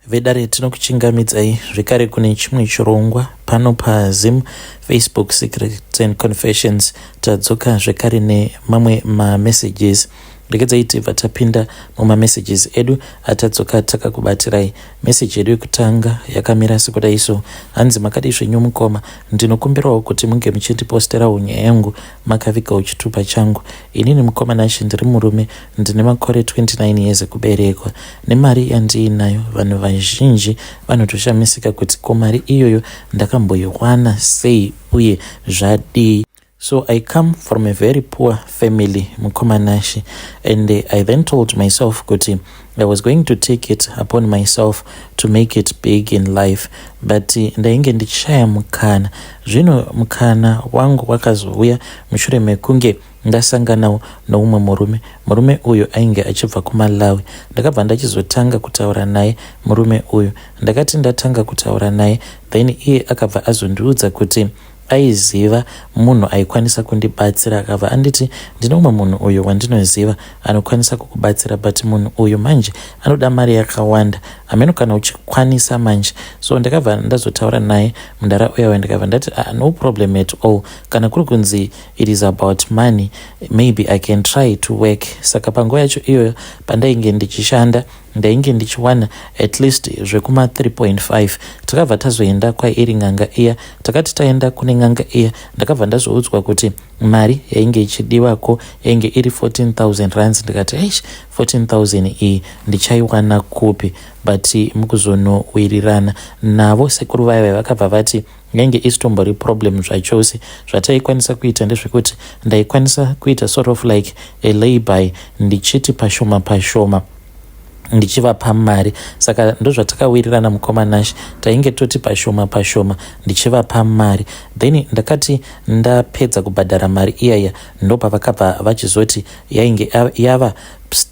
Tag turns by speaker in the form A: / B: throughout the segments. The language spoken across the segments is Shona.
A: Vedare tinokuchingamidzai zvekare kune chimwe chirongwa pano paZim Facebook Secrets and Confessions. Tadzoka zvekare nemamwe mamessages. Regedzai tibva tapinda mumamessages edu atadzoka takakubatirai. Message yedu yekutanga yakamira sekudai so: hanzi makadai zvenyu mukoma, ndinokumbirawo kuti munge muchindiposterawo nyaya yangu makavigawo chitupa changu. Inini mukoma nashi ndiri murume, ndine makore 29 years ekuberekwa. Nemari yandiinayo vanhu vazhinji vanotoshamisika kuti ko mari iyoyo ndakamboiwana sei uye zvadii. So I come from a very poor family, Mukomanashi, and I then told myself kuti I was going to take it upon myself to make it big in life, but ndainge ndichaya mukana. Zvino mukana wangu wakazouya mushure mekunge ndasanganawo noumwe murume uyu ainge achibva kuMalawi. Ndakabva ndachizotanga kutaura naye murume uyu. Ndakati ndatanga kutaura naye, then iye akabva azondiudza kuti aiziva munhu aikwanisa kundibatsira. Akabva anditi ndine umwe munhu uyu wandinoziva anokwanisa kukubatsira, but munhu uyu manje anoda mari yakawanda, ameno kana uchikwanisa manje. So ndakabva ndazotaura naye mundara uya ndikabva ndati no problem at all, kana kuri kunzi it is about money, maybe I can try to work. Saka panguva yacho iyoyo pandainge ndichishanda ndainge ndichiwana at least zvekuma 3.5. Takabva tazoenda kwairi ng'anga iya. Takati taenda kune ng'anga iya ndakabva ndazoudzwa kuti mari yainge ichidiwako yainge iri 14,000 rands. Ndikati 14,000 iyi ndichaiwana kupi? But mukuzonowirirana navo sekuru vaya vakabva vati yainge isitombori problem zvachose. Zvataikwanisa kuita ndezvekuti ndaikwanisa kuita sort of like a lay-by, ndichiti pashoma pashoma ndichivapa mari. Saka ndozvatakawirirana Mukomanashi, tainge toti pashoma pashoma ndichivapa mari. Then ndakati ndapedza kubhadhara mari iyaya ndopa vakabva vachizoti yainge yava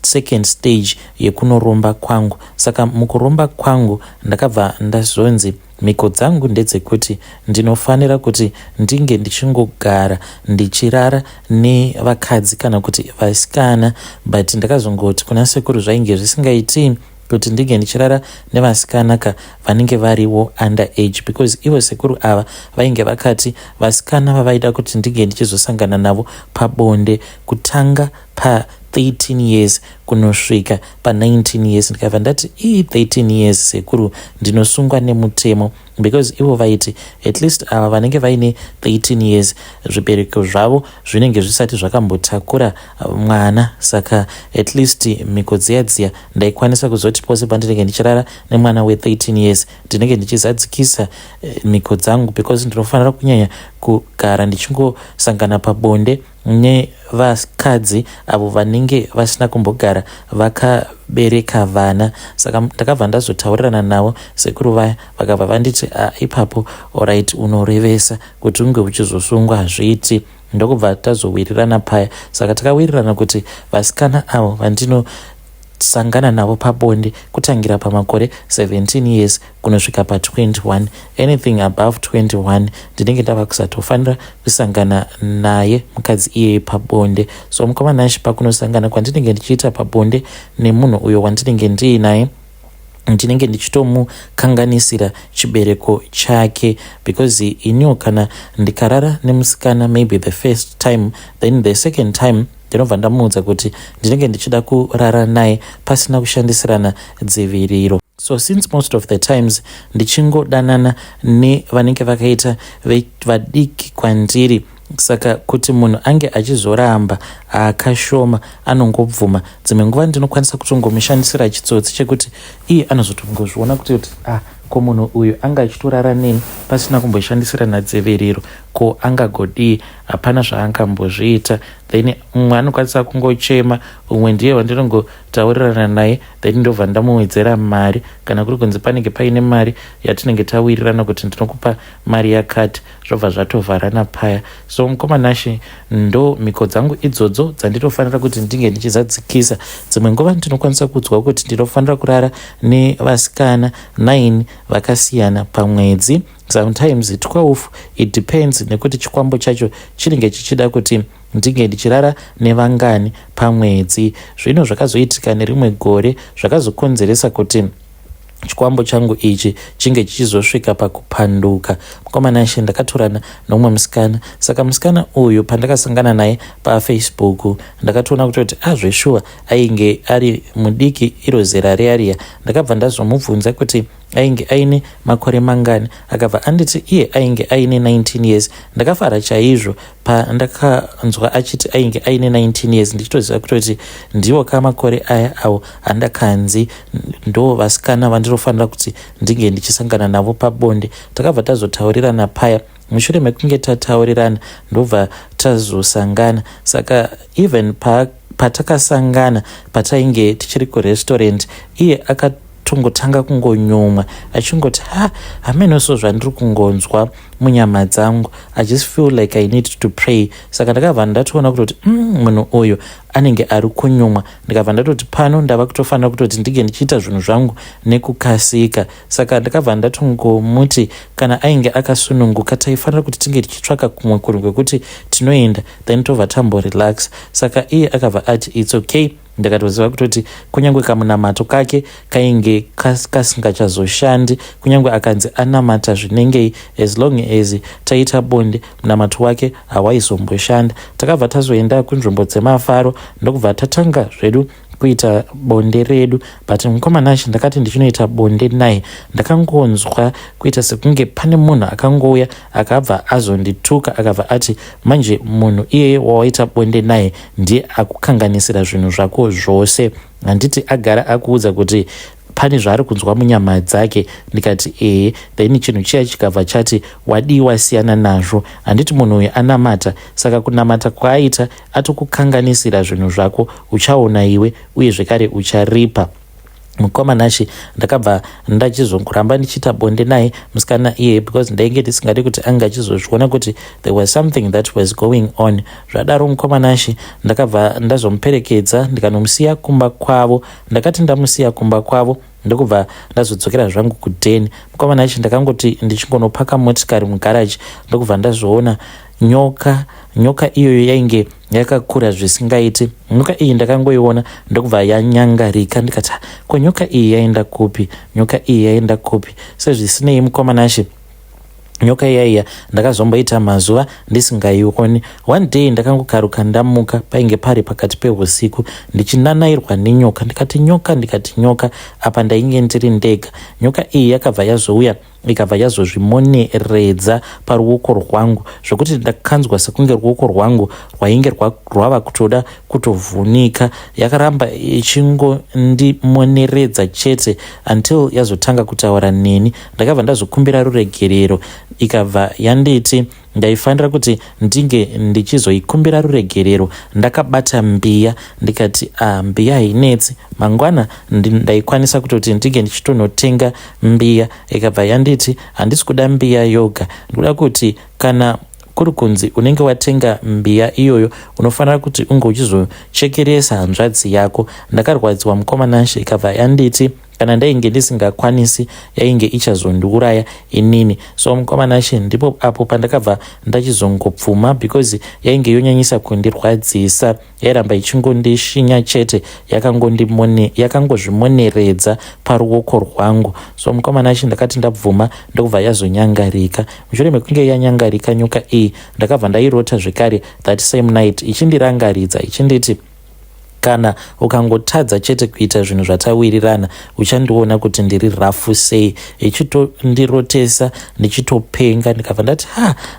A: second stage yekunoromba kwangu. Saka mukuromba kwangu ndakabva ndazonzi mhiko dzangu ndedzekuti ndinofanira kuti ndinge ndichingogara ndichirara nevakadzi kana kuti vasikana. But ndakazongoti kuna sekuru zvainge zvisingaiti kuti ndinge ndichirara nevasikana vanenge variwo under age, because ivo sekuru ava vainge vakati vasikana vavaida kuti ndinge ndichizosangana navo pabonde kutanga pa 13 years kunosvika pa 19 years. Ndikabva ndati 13 years sekuru ndinosungwa nemutemo, because ivo vaiti at least ava vanenge vaine 13 years zvibereko zvavo zvinenge zvisati zvakambotakura mwana. Saka at least mhiko dziya ndaikwanisa kuzoti pose pandinenge ndichirara nemwana we13 years ndinenge ndichizadzikisa mhiko dzangu, because ndinofanira kunyanya kugara ndichingosangana pabonde nevakadzi avo vanenge vasina kumbogara vakabereka vana. Saka ndakabva ndazotaurirana navo sekuru vaya vakabva vanditi ipapo alright, unorevesa kuti unge uchizosungwa hazviiti. Ndokubva tazowirirana paya. Saka takawirirana kuti vasikana avo vandinosangana navo pabonde kutangira pamakore 17 years kunosvika pa21, anything above 21 ndinenge ndava kusatofanira kusangana naye mukadzi iyeye pabonde. So Mukomanashi pakunosangana kwandinenge ndichiita pabonde nemunhu uyo wandinenge ndiinaye, ndinenge ndichitomukanganisira chibereko chake, because iniwo kana ndikarara nemusikana maybe the first time, then the second time ndinobva ndamuudza kuti ndinenge ndichida kurara naye pasina kushandisirana dziviriro. So since most of the times ndichingodanana nevanenge vakaita vadiki kwandiri, saka kuti munhu ange achizoramba akashoma anongobvuma. Dzimwe nguva ndinokwanisa kutongomushandisira chitsotsi chekuti iye anozotongozviona kuti ko munhu uyu anga achitorara neni pasina kumboshandisirana dziviriro, ko angagodii? Hapana zvaangambozviita. Then umwe anokwanisa kungochema, umwe ndiye wandinongotaurirana naye, then ndobva ndamuwedzera mari. Kana kuri kunzi panenge paine mari yatinenge tawirirana kuti ndinokupa mari yakati, zvobva zvatovharana paya. So Mukomanashi, ndo mhiko dzangu idzodzo dzandinofanira kuti ndinge ndichizadzikisa. Dzimwe nguva ndinokwanisa kudzwa kuti ndinofanira kurara nevasikana 9 vakasiyana pamwedzi, sometimes 12, it depends nekuti chikwambo chacho chinenge chichida kuti ndinge ndichirara nevangani pamwedzi. Zvino zvakazoitika nerimwe gore zvakazokonzeresa kuti chikwambo changu ichi chinge chichizosvika pakupanduka. Mukomana ashe ndakatorana nomumwe musikana, saka musikana uyu pandakasangana naye paFacebook ndakatoona kutoti zveshuwa ainge ari mudiki iro zera reariya. Ndakabva ndazomubvunza kuti ainge aine makore mangani, akabva anditi iye ainge aine 19 years. Ndakafara chaizvo pandakanzwa achiti ainge aine 19 years, ndichitoziva kutoti ndiwo kamakore aya awo andakanzi ndo vasikana vandinofanira kuti ndinge ndichisangana navo pabonde. Takabva tazotaurirana paya, mushure mekunge tataurirana ndobva tazosangana. Saka even patakasangana patainge tichiri kurestaurant, iye akatongotanga kungonyomwa achingoti hamenoso zvandiri kungonzwa munyama dzangu, I just feel like I need to pray. Saka ndakabva ndatoona kutoti munhu uyu anenge ari kunyomwa. Ndikabva ndatoti pano ndava kutofanira kutoti ndige ndichiita zvinhu zvangu nekukasika. Saka ndakabva ndatongomuti kana ainge akasununguka taifanira kuti tinge tichitsvaka kumwe kunhu kwekuti tinoenda then tobva tamborelax. Saka iye akabva ati it's okay. Ndakatoziva kutoti kunyange kamunamato kake kainge kasingachazoshandi, kunyange akanzi anamata zvinengei, as long as taita bonde munamato wake hawaizomboshanda. Takabva tazoenda kunzvimbo dzemafaro ndokubva tatanga zvedu kuita bonde redu. But mukomana ashe ndakati ndichinoita bonde naye ndakangonzwa kuita sekunge pane munhu akangouya akabva azondituka, akabva ati manje munhu iyeye wawaita bonde naye ndiye akukanganisira zvinhu zvako zvose. Handiti agara akuudza kuti pane zvaari kunzwa munyama dzake. Ndikati then chinhu chiya chikabva chati wadiwa siyana nazvo. Handiti munhu uyu anamata, saka kunamata kwaaita atokukanganisira zvinhu zvako, uchaona iwe uye zvekare ucharipa. Mukomana ashe ndakabva ndachizongoramba ndichiita bonde naye musikana iye because ndainge ndisingadi kuti anga achizozviona kuti there was something that was going on. Zvadaro mukomana ashe ndakabva ndazomuperekedza ndikanomusiya kumba kwavo. Ndakati ndamusiya kumba kwavo ndokubva ndazodzokera zvangu kudheni. Mukomana ashe ndakangoti ndichingonopaka motikari mugaraji ndokubva ndazoona nyoka iyoyo yainge yakakura zvisingaiti. Nyoka iyi ndakangoiona ndokubva yanyangarika. Ndikati ko nyoka iyi yaenda kupi, nyoka iyi yaenda kupi? Sezvisinei mukomana ashe nyoka iyaiya ndakazomboita mazuva ndisingaioni. One day ndakangokaruka ndamuka, painge pari pakati peusiku, ndichinanairwa nenyoka. Ndikati nyoka, apa ndainge ndiri ndega. Nyoka iyi yakabva yazouya ikabva yazozvimoneredza paruoko rwangu zvokuti ndakanzwa sekunge ruoko rwangu rwainge rwava kutoda kutovhunika. Yakaramba ichingondimoneredza chete until yazotanga kutaura neni. Ndakabva ndazokumbira ruregerero, ikabva yanditi ndaifanira kuti ndinge ndichizoikumbira ruregerero. Ndakabata mbiya ndikati mbiya hainetsi, mangwana ndaikwanisa kutoti ndinge ndichitonotenga mbiya. Ikabva yanditi handisi kuda mbiya yoga, ndikuda kuti kana kuri kunzi unenge watenga mbiya iyoyo unofanira kuti unge uchizochekeresa hanzvadzi yako. Ndakarwadziwa mukomana ashe. Ikabva yanditi kana ndainge ndisingakwanisi yainge ichazondiuraya inini. So mukomana ashe ndipo apo pandakabva ndachizongopfuma because yainge yonyanyisa kundirwadzisa. Yairamba ichingondishinya chete, yakangozvimoneredza paruoko rwangu. So mukomana ashe ndakati ndabvuma ndokubva yazonyangarika. Mushure mekunge yanyangarika nyoka iyi ndakabva ndairota zvekare that same night ichindirangaridza ichinditi kana ukangotadza chete kuita zvinhu zvatawirirana uchandiona kuti ndiri rafu sei, ichitondirotesa ndichitopenga. Ndikabva ndati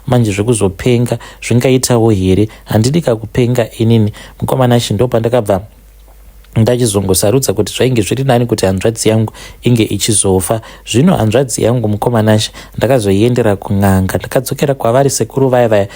A: manje zvekuzopenga zvingaitawo here, handidi kakupenga inini. Mukomana ashe ndo pandakabva ndachizongosarudza kuti zvainge zviri nani kuti hanzvadzi yangu inge ichizofa. Zvino hanzvadzi yangu mukomana ashe ndakazoiendera kun'anga. Ndakadzokera kwavari sekuru vaya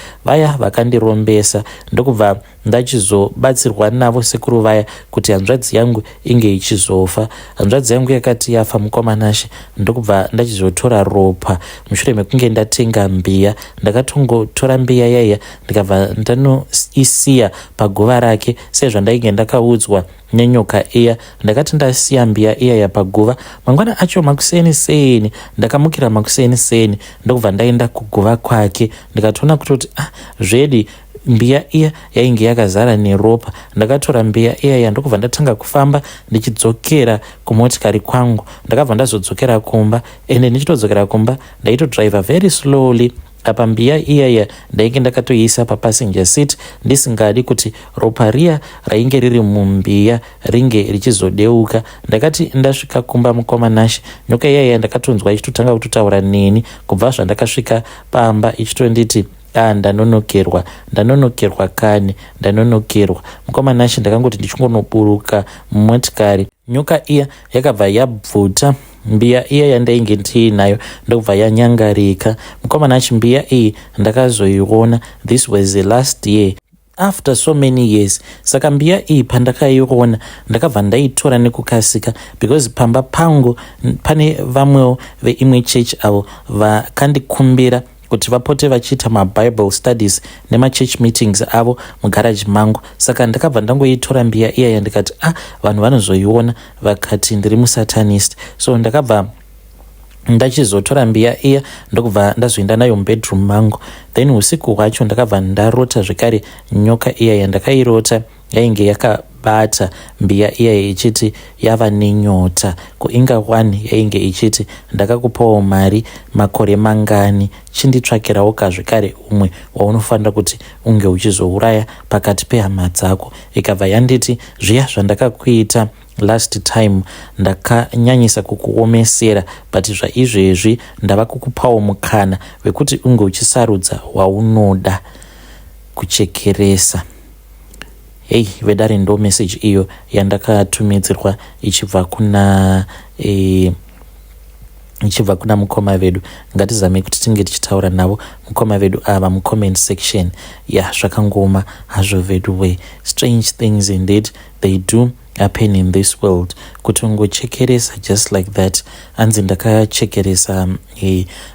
A: vakandirombesa, ndokubva ndachizobatsirwa navo sekuru vaya kuti hanzvadzi yangu inge ichizofa. Hanzvadzi yangu yakati yafa mukomana ashe ndokubva ndachizotora ropa. Mushure mekunge ndatenga mbiya, ndakatongotora mbiya yaiya ndikabva ndanoisiya paguva rake sezvandainge ndakaudzwa nenyoka iya. Ndakati ndasiya mbiya iyaya paguva, mangwana acho makuseni ndakamukira makuseni ndokubva ndaenda kuguva kwake. Ndikatoona kutoti zvedi mbiya iya yainge yakazara neropa. Ndakatora mbiya iya ndokubva ndatanga kufamba ndichidzokera kumotikari kwangu. Ndakabva ndazodzokera kumba, ende ndichitodzokera kumba ndaitodriva very slowly. Apa mbiya iyaya ndainge ndakatoisa papassenger seat ndisingadi kuti ropa riya rainge riri mumbiya ringe richizodeuka. Ndakati ndasvika kumba mukomanashi, nyoka iyaya ndakatonzwa ichitotanga kutotaura neni kubva zvandakasvika pamba ichitonditi ndanonokerwa kani, ndanonokerwa. Mukomanashi ndakangoti ndichingonoburuka mumotikari, nyoka iya yakabva yabvuta mbiya iya yandainge ndiinayo ndokubva yanyangarika. Mukomanashi mbiya iyi ndakazoiona, this was the last year after so many years. Saka mbiya iyi pandakaiona ndakabva ndaitora nekukasika, because pamba pangu pane vamwewo veimwe church avo vakandikumbira kuti vapote vachiita mabible studies nemachurch meetings avo mugaraji mangu. Saka ndakabva ndangoitora mbiya iya yandikati vanhu vanozoiona vakati ndiri musatanist. So ndakabva ndachizotora mbiya iya ndokubva ndazoenda nayo mubedroom mangu. Then usiku hwacho ndakabva ndarota zvekare nyoka iya yandakairota yainge yakabata mbiya iya ichiti yava nenyota. Kuinga 1 yainge ichiti ndakakupawo mari makore mangani, chinditsvakirawo kazvekare umwe waunofanira kuti unge uchizouraya pakati pehama dzako. Ikabva yanditi zviya zvandakakuita last time ndakanyanyisa kukuomesera, but zvaizvezvi ndava kukupawo mukana wekuti unge uchisarudza waunoda kuchekeresa. Hey, vedare ndo message iyo yandakatumidzirwa ichibva kuna mukoma vedu. Ngatizame kuti tinge tichitaura navo mukoma vedu ava mucomment section. Zvakangoma hazvo vedu we. Strange things indeed they do happen in this world. Kuti ungochekeresa just like that. Anzi ndakachekeresa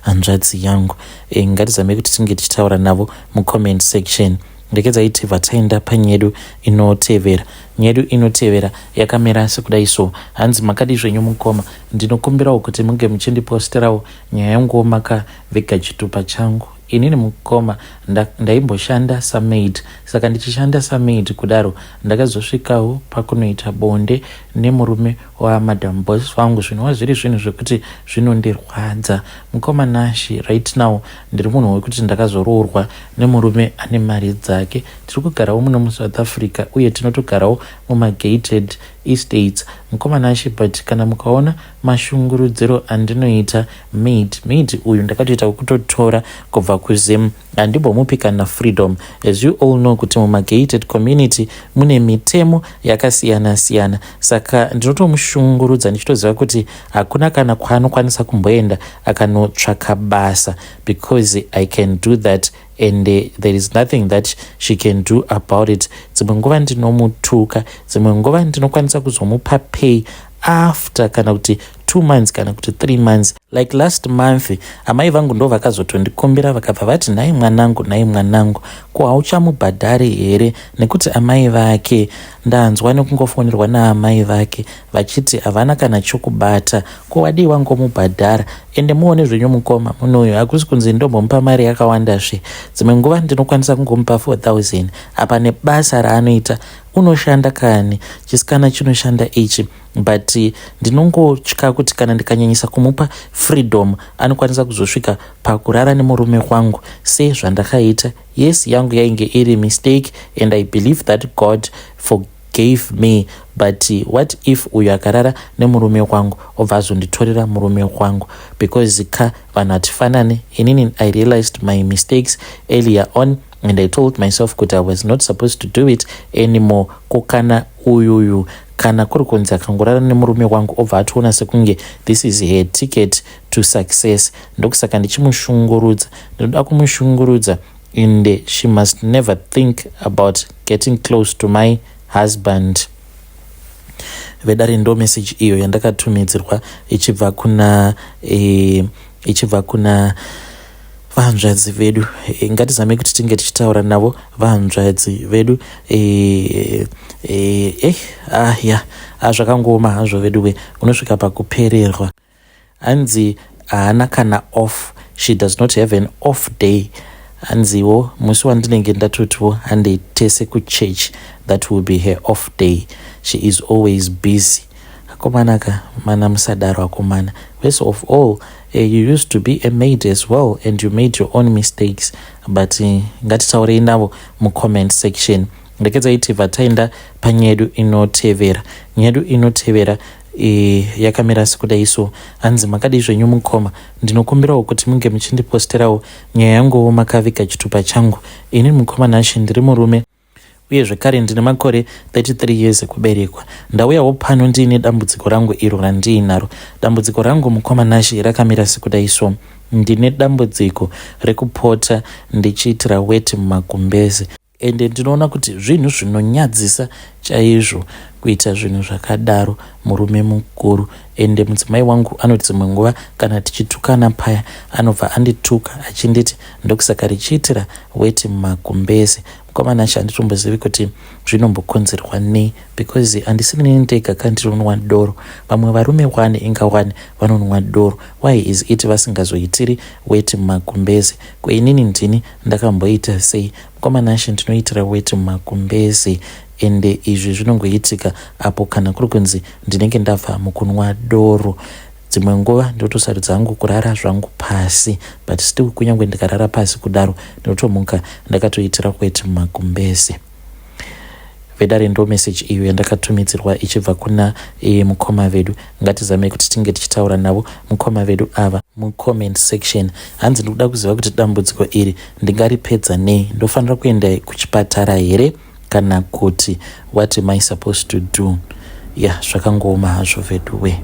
A: hanzvadzi yangu. Ngatizame kuti tinge tichitaura navo mucomment section. Ndekeza iti vataenda panyedu inotevera. Nyedu inotevera yakamera sekudai so. Hanzi makadi zvenyu mukoma, ndinokumbirawo kuti munge muchindiposterawo nyaya yangu makavhega chitupa changu. Inini mukoma ndaimboshanda samaid. Saka ndichishanda samaid kudaro ndakazosvikawo pakunoita bonde nemurume wamadam boss vangu. Zvinova zviri zvinhu zvekuti zvinondirwadza. Mukomanashi right now ndiri munhu wekuti ndakazoroorwa nemurume ane mari dzake. Tiri kugarawo muno muSouth Africa uye tinotogarawo mumagated estates. Mukomanashi, but kana mukaona mashungurudziro andinoita maid uyu ndakatoita kutotora kubva kuzim, handimbomupi kana freedom. As you all know kuti mumagated community mune mitemo yakasiyana siyana. Saka ndinotomushungurudza ndichitoziva kuti hakuna kana kwaanokwanisa kumboenda akanotsvaka basa, because I can do that and there is nothing that she can do about it. Dzimwe nguva ndinomutuka, dzimwe nguva ndinokwanisa kuzomupa pay after kana kuti 2 months kana kuti 3 months. Like last month amai vangu ndo vakazotondikumbira vakabva vati nhai mwanangu ko hauchamubhadhari here, nekuti amai vake ndanzwa nekungofonerwa naamai vake vachiti havana kana chokubata, ko wadi wangomubhadhara. Ende muone zvenyu mukoma munoyo hakusi kunzi ndombomupa mari yakawandazve. Dzimwe nguva ndinokwanisa kungomupa 4,000 apa nebasa raanoita unoshanda kani, chisikana chinoshanda ichi, but ndinongotya kuti kana ndikanyanyisa kumupa freedom anokwanisa kuzosvika pakurara nemurume wangu sezvandakaita. Yes, yangu yainge iri mistake and I believe that God forgave me, but what if uyu akarara nemurume wangu obva azonditorera murume wangu, because vanhu hatifanane. Inini I realized my mistakes earlier on and I told myself kuti I was not supposed to do it anymore. Kokana uyuyu kana kuri kunzi akangorara nemurume wangu obva atoona sekunge this is her ticket to success, ndokusaka ndichimushungurudza. Ndinoda kumushungurudza and she must never think about getting close to my husband. Vedare ndo message iyo yandakatumidzirwa ichibva kuna vahanzvadzi vedu. Ngatizame kuti tinge tichitaura navo vahanzvadzi vedu. Zvakangoma hazvo vedu we. Unosvika pakupererwa. Hanzi haana kana off. She does not have an off day. hanziwo musi wandinenge ndatotiwo handei tese kuchurch, that will be her off day. She is always busy. Akomanaka mana musadaro akomana. First of all, you used to be a maid as well and you made your own mistakes, but ngatitaurei navo mucomment section. Ndekeza iti vataenda panyedu inotevera. Nyedu inotevera yakamira sekudai so hanzi makadi zvenyu mukoma ndinokumbirawo kuti munge muchindiposterawo nyaya yanguwo makavika chitupa changu. Ini mukoma nashi ndiri murume uye zvekare ndine makore 33 years ekuberekwa. Ndauyawo pano ndiine dambudziko rangu iro randiinaro. Dambudziko rangu mukoma nashi rakamira sekudai so. Ndine dambudziko rekupota ndichiitira weti mumagumbeze, ende ndinoona kuti zvinhu zvinonyadzisa chaizvo kuita zvinhu zvakadaro murume mukuru. Ende mudzimai wangu anoti dzimwe nguva kana tichitukana paya anobva andituka achinditi ndokusaka richiitira weti mumagumbeze. Mukoma nashi handitombozivi kuti zvinombokonzerwa nei, because handisiri neni ndega kandironwa doro. Vamwe varume 1 inga 1 vanonwa doro. Why is it vasingazoitiri weti mumagumbeze? Kweinini ndini ndakamboita sei? Mukoma nashi ndinoitira weti mumagumbeze, ende izvi zvinongoitika apo kana kuri kunzi ndinenge ndabva mukunwa doro. Dzimwe nguva ndotosarudza hangu kurara zvangu pasi, but still kunyange ndikarara pasi kudaro ndinotomuka ndakatoitira weti mumagumbeze. Vedare ndo message iyo yandakatumidzirwa ichibva kuna mukoma vedu. Ngatizame kuti tinge tichitaura navo mukoma vedu ava mucomment section. Hanzi ndikuda kuziva kuti dambudziko iri ndingaripedza nei? Ndofanira kuenda kuchipatara here kana kuti what am I supposed to do? Zvakangoma hazvo vedu we.